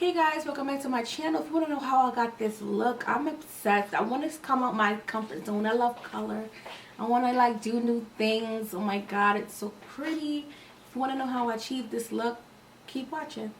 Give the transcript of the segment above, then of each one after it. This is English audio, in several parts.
Hey guys, welcome back to my channel. If you want to know how I got this look, I'm obsessed. I want to come out my comfort zone. I love color. I want to like do new things. Oh my god, it's so pretty. If you want to know how I achieved this look, keep watching.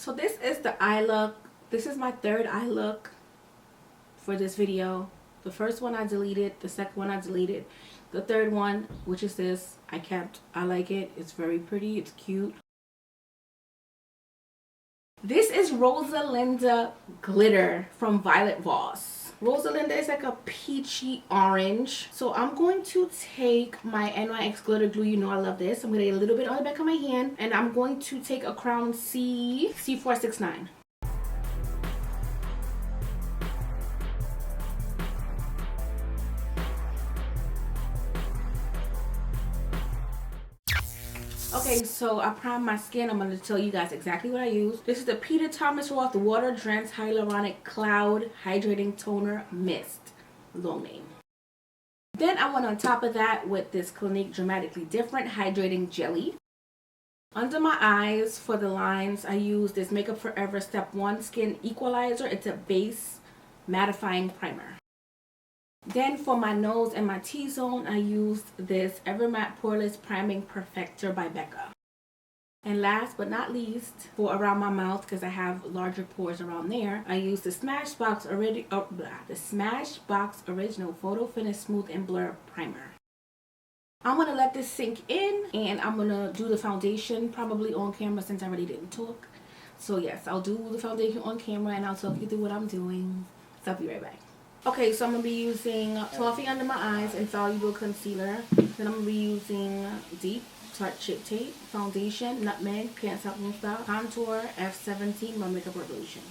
So this is the eye look. This is my third eye look for this video. The first one I deleted, the second one I deleted. The third one, which is this, I kept. I like it. It's very pretty. It's cute. This is Rosalinda Glitter from Violet Voss. Rosalinda is like a peachy orange. So I'm going to take my NYX glitter glue. You know I love this. I'm going to get a little bit on the back of my hand. And I'm going to take a Crown C469. Okay, so I primed my skin. I'm going to tell you guys exactly what I use. This is the Peter Thomas Roth Water Drenched Hyaluronic Cloud Hydrating Toner Mist. Long name. Then I went on top of that with this Clinique Dramatically Different Hydrating Jelly. Under my eyes for the lines, I use this Makeup Forever Step 1 Skin Equalizer. It's a base mattifying primer. Then for my nose and my T-zone, I used this Evermatte Poreless Priming Perfector by Becca. And last but not least, for around my mouth, because I have larger pores around there, I used the Smashbox Original Photo Finish Smooth and Blur Primer. I'm going to let this sink in, and I'm going to do the foundation probably on camera since I already didn't talk. So yes, I'll do the foundation on camera and I'll talk you through what I'm doing. So I'll be right back. Okay, so I'm going to be using Toffee under my eyes, Infallible Concealer. Then I'm going to be using Deep Tarte Shape Tape, Foundation, Nutmeg, Can't Stop Won't Stop, Contour, F17, My Makeup Revolution.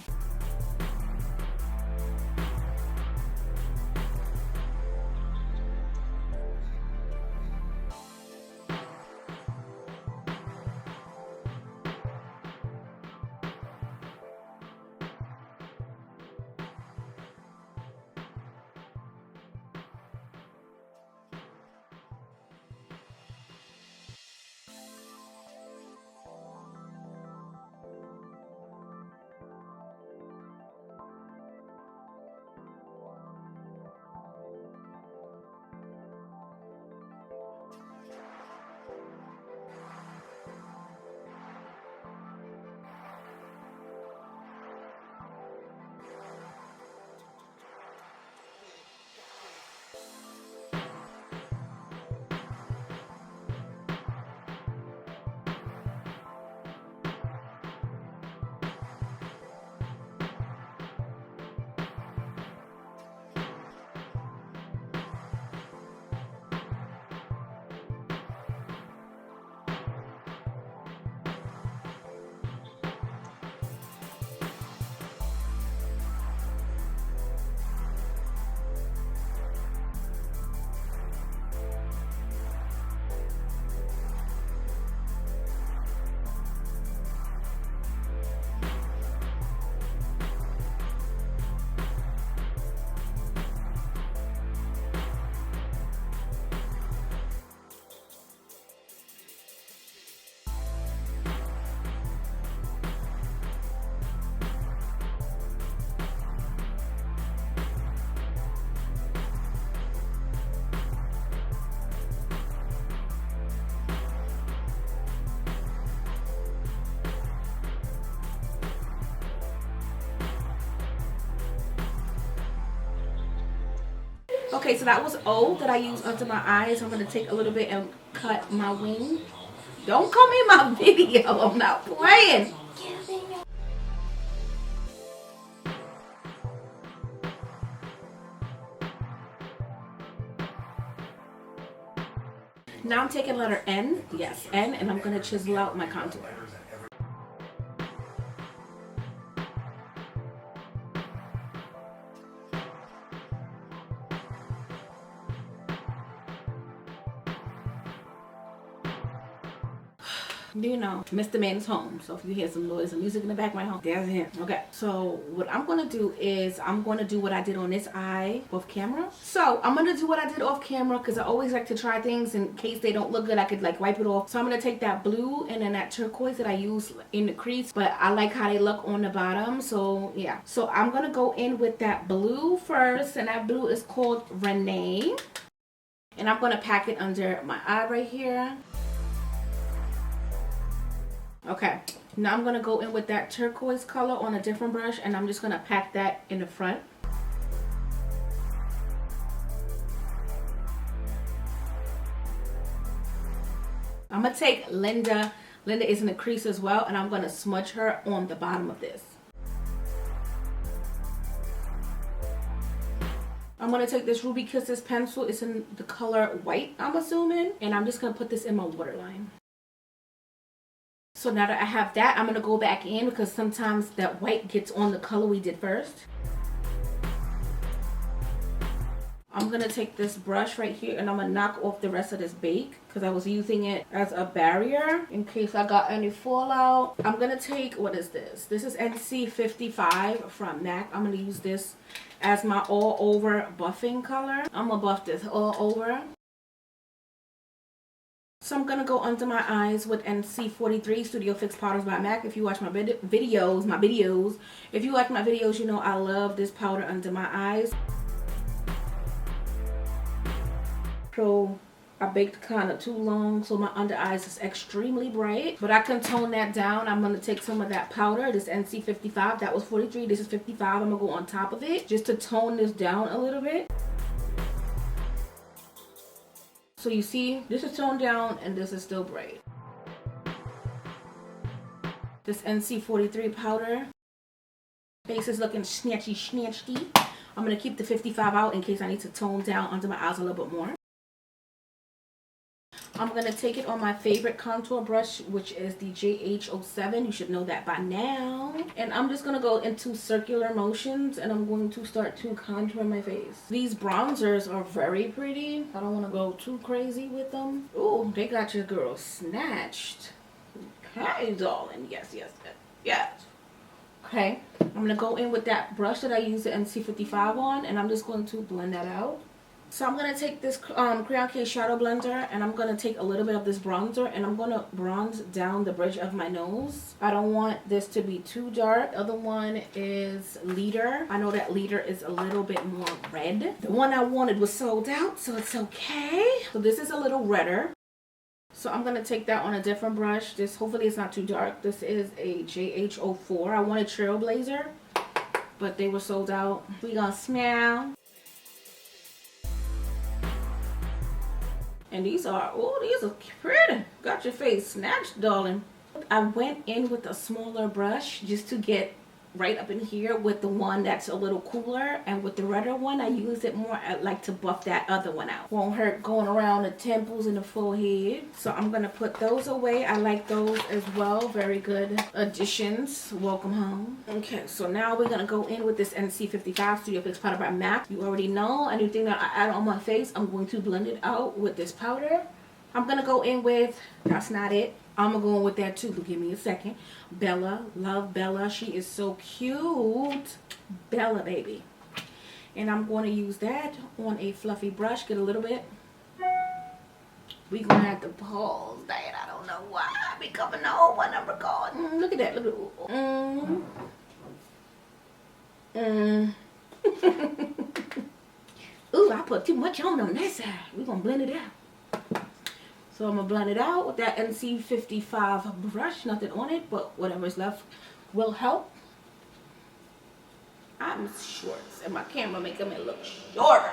Okay, so that was O that I used under my eyes. I'm going to take a little bit and cut my wing. Don't come in my video. I'm not playing. Now I'm taking letter N. Yes, N. And I'm going to chisel out my contour. You know, Mr. Man is home. So if you hear some noise and music in the back of my home, there's him. Okay, so what I'm going to do is I'm going to do what I did on this eye off camera. So I'm going to do what I did off camera because I always like to try things in case they don't look good. I could like wipe it off. So I'm going to take that blue and then that turquoise that I use in the crease. But I like how they look on the bottom. So yeah. So I'm going to go in with that blue first. And that blue is called Renee. And I'm going to pack it under my eye right here. Okay, now I'm going to go in with that turquoise color on a different brush and I'm just going to pack that in the front. I'm going to take Linda. Linda is in the crease as well and I'm going to smudge her on the bottom of this. I'm going to take this Ruby Kisses pencil. It's in the color white, I'm assuming. And I'm just going to put this in my waterline. So now that I have that, I'm going to go back in because sometimes that white gets on the color we did first. I'm going to take this brush right here and I'm going to knock off the rest of this bake because I was using it as a barrier in case I got any fallout. I'm going to take, what is this? This is NC55 from MAC. I'm going to use this as my all over buffing color. I'm going to buff this all over. So I'm going to go under my eyes with NC43 Studio Fix Powders by MAC. If you watch my videos, if you watch my videos, you know I love this powder under my eyes. So I baked kind of too long, so my under eyes is extremely bright. But I can tone that down. I'm going to take some of that powder, this NC55. That was 43. This is 55. I'm going to go on top of it just to tone this down a little bit. So you see, this is toned down and this is still bright. This NC43 powder. Face is looking snatchy. I'm going to keep the 55 out in case I need to tone down under my eyes a little bit more. I'm going to take it on my favorite contour brush, which is the JH07. You should know that by now. And I'm just going to go into circular motions and I'm going to start to contour my face. These bronzers are very pretty. I don't want to go too crazy with them. Ooh, they got your girl snatched. Okay, darling. Yes. Okay, I'm going to go in with that brush that I used the NC55 on and I'm just going to blend that out. So I'm going to take this Crayon Case Shadow Blender and I'm going to take a little bit of this bronzer and I'm going to bronze down the bridge of my nose. I don't want this to be too dark. The other one is Leader. I know that Leader is a little bit more red. The one I wanted was sold out, so it's okay. So this is a little redder. So I'm going to take that on a different brush. This, hopefully it's not too dark. This is a JH04. I wanted Trailblazer, but they were sold out. We gonna smell. And these are, oh, these are pretty. Got your face snatched, darling. I went in with a smaller brush just to get right up in here with the one that's a little cooler. And with the redder one, I use it more like to buff that other one out. Won't hurt going around the temples and the forehead. So I'm going to put those away. I like those as well. Very good additions. Welcome home. Okay, so now we're going to go in with this NC55 Studio Fix Powder by MAC. You already know anything that I add on my face, I'm going to blend it out with this powder. I'm going to go in with, that's not it. I'm going to go in with that too, but give me a second. Bella. Love Bella. She is so cute. Bella, baby. And I'm going to use that on a fluffy brush. Get a little bit. We're going to have to pause that. I don't know why. I be coming home when I'm recording. Look at that. Look at Ooh, I put too much on that side. We're going to blend it out. So I'm going to blend it out with that NC55 brush. Nothing on it, but whatever's left will help. I'm short, and my camera making me look shorter.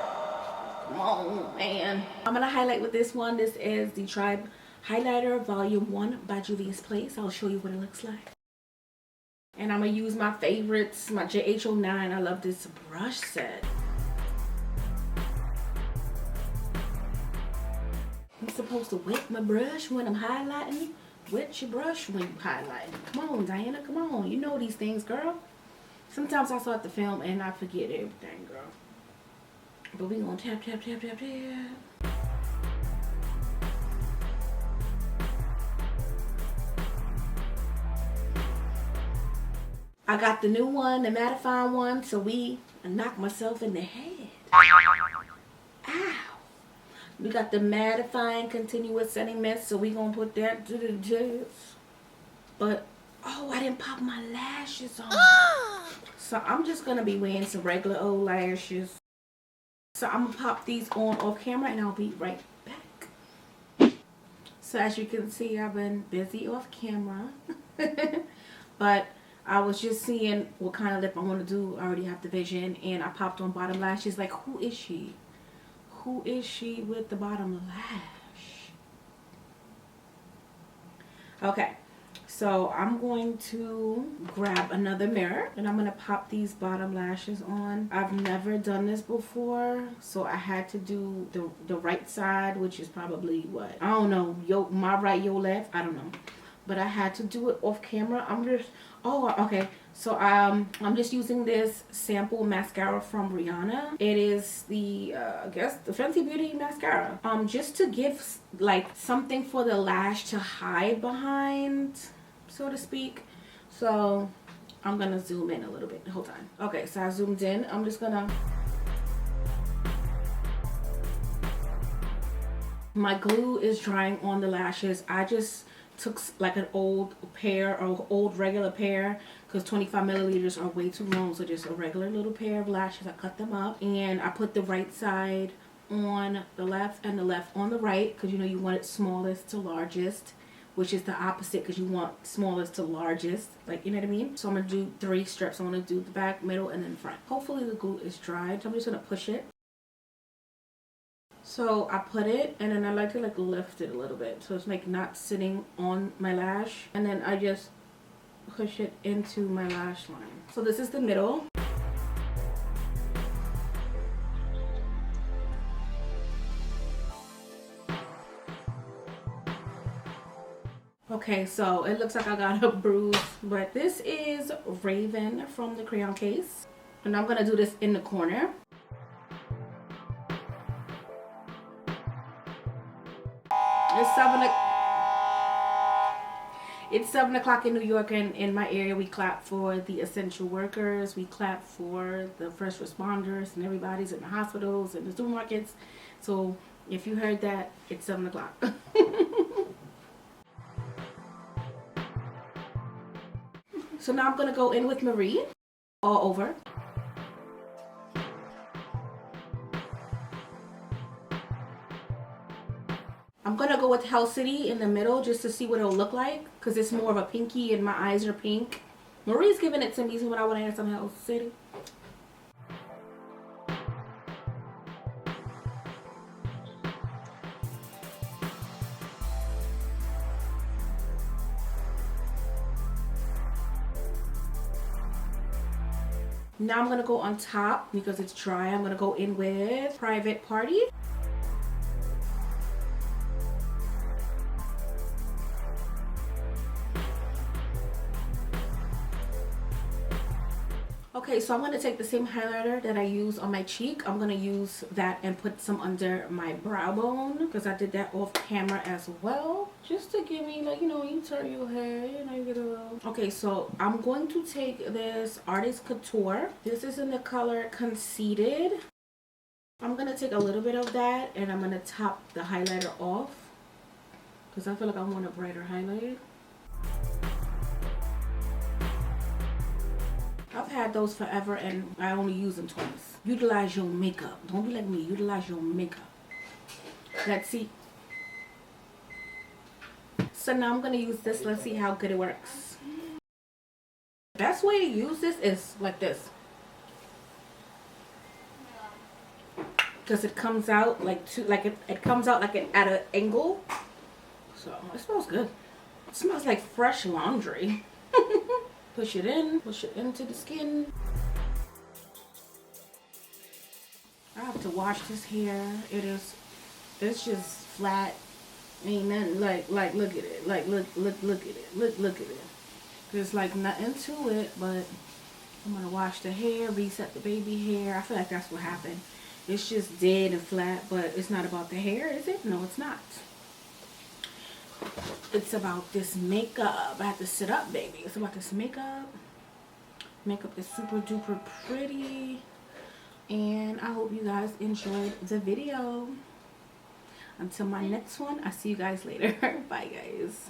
Come on, man. I'm going to highlight with this one. This is the Tribe Highlighter Volume 1 by Juvia's Place. I'll show you what it looks like. And I'm going to use my favorites, my JH09. I love this brush set. I'm supposed to wet my brush when I'm highlighting. Wet your brush when you're highlighting. Come on, Diana, come on. You know these things, girl. Sometimes I start the film and I forget everything, girl. But we gonna tap. I got the new one, the mattifying one, so I knocked myself in the head. Ow. We got the mattifying continuous setting mist, so we gonna put that to the test. But, oh, I didn't pop my lashes on. So I'm just gonna be wearing some regular old lashes. So I'm gonna pop these on off camera and I'll be right back. So as you can see, I've been busy off camera. But I was just seeing what kind of lip I want to do. I already have the vision, and I popped on bottom lashes. Like, who is she? Who is she with the bottom lash? Okay, so I'm going to grab another mirror and I'm going to pop these bottom lashes on. I've never done this before, so I had to do the right side, which is probably what? I don't know, my right, your left, I don't know. But I had to do it off camera. I'm just, oh, okay. So I'm just using this sample mascara from Rihanna. It is the I guess the Fenty Beauty mascara. Just to give like something for the lash to hide behind, so to speak. So I'm gonna zoom in a little bit. Hold on. Okay, so I zoomed in. I'm just gonna. My glue is drying on the lashes. I just took like an old pair or old regular pair, because 25 milliliters are way too long, so just a regular little pair of lashes. I cut them up and I put the right side on the left and the left on the right, because you know you want it smallest to largest, which is the opposite, because you want smallest to largest, like, you know what I mean. So I'm gonna do 3 strips. I'm gonna do the back, middle, and then front. Hopefully the glue is dried, so I'm just gonna push it. So I put it, and then I like to like lift it a little bit, so it's like not sitting on my lash, and then I just push it into my lash line. So this is the middle. Okay, so it looks like I got a bruise, but this is Raven from the crayon case, and I'm gonna do this in the corner. It's 7 o'clock in New York, and in my area we clap for the essential workers. We clap for the first responders, and everybody's in the hospitals and the supermarkets. So if you heard that, it's 7 o'clock. So now I'm gonna go in with Marie all over. I'm gonna go with Hell City in the middle just to see what it'll look like, because it's more of a pinky and my eyes are pink. Marie's giving it to me, so when I want to add some Hell City. Now I'm gonna go on top because it's dry. I'm gonna go in with Private Party. Okay, so I'm going to take the same highlighter that I use on my cheek. I'm going to use that and put some under my brow bone, because I did that off camera as well. Just to give me, like, you know, you turn your hair, you know, you get a little... Okay, so I'm going to take this Artist Couture. This is in the color Conceited. I'm going to take a little bit of that, and I'm going to top the highlighter off, because I feel like I want a brighter highlight. I've had those forever and I only use them twice. Utilize your makeup. Don't be like me. Utilize your makeup. Let's see. So now I'm going to use this. Let's see how good it works. The best way to use this is like this. Because it comes out like it comes out like at an angle. So it smells good. It smells like fresh laundry. Push it into the skin. I have to wash this hair. It's just flat. Ain't nothing like look at it. Like look at it. Look at it. There's like nothing to it, but I'm gonna wash the hair, reset the baby hair. I feel like that's what happened. It's just dead and flat, but it's not about the hair, is it? No, it's not. It's about this makeup. I have to sit up, baby. It's about this makeup. Makeup is super duper pretty. And I hope you guys enjoyed the video. Until my next one, I'll see you guys later. Bye, guys.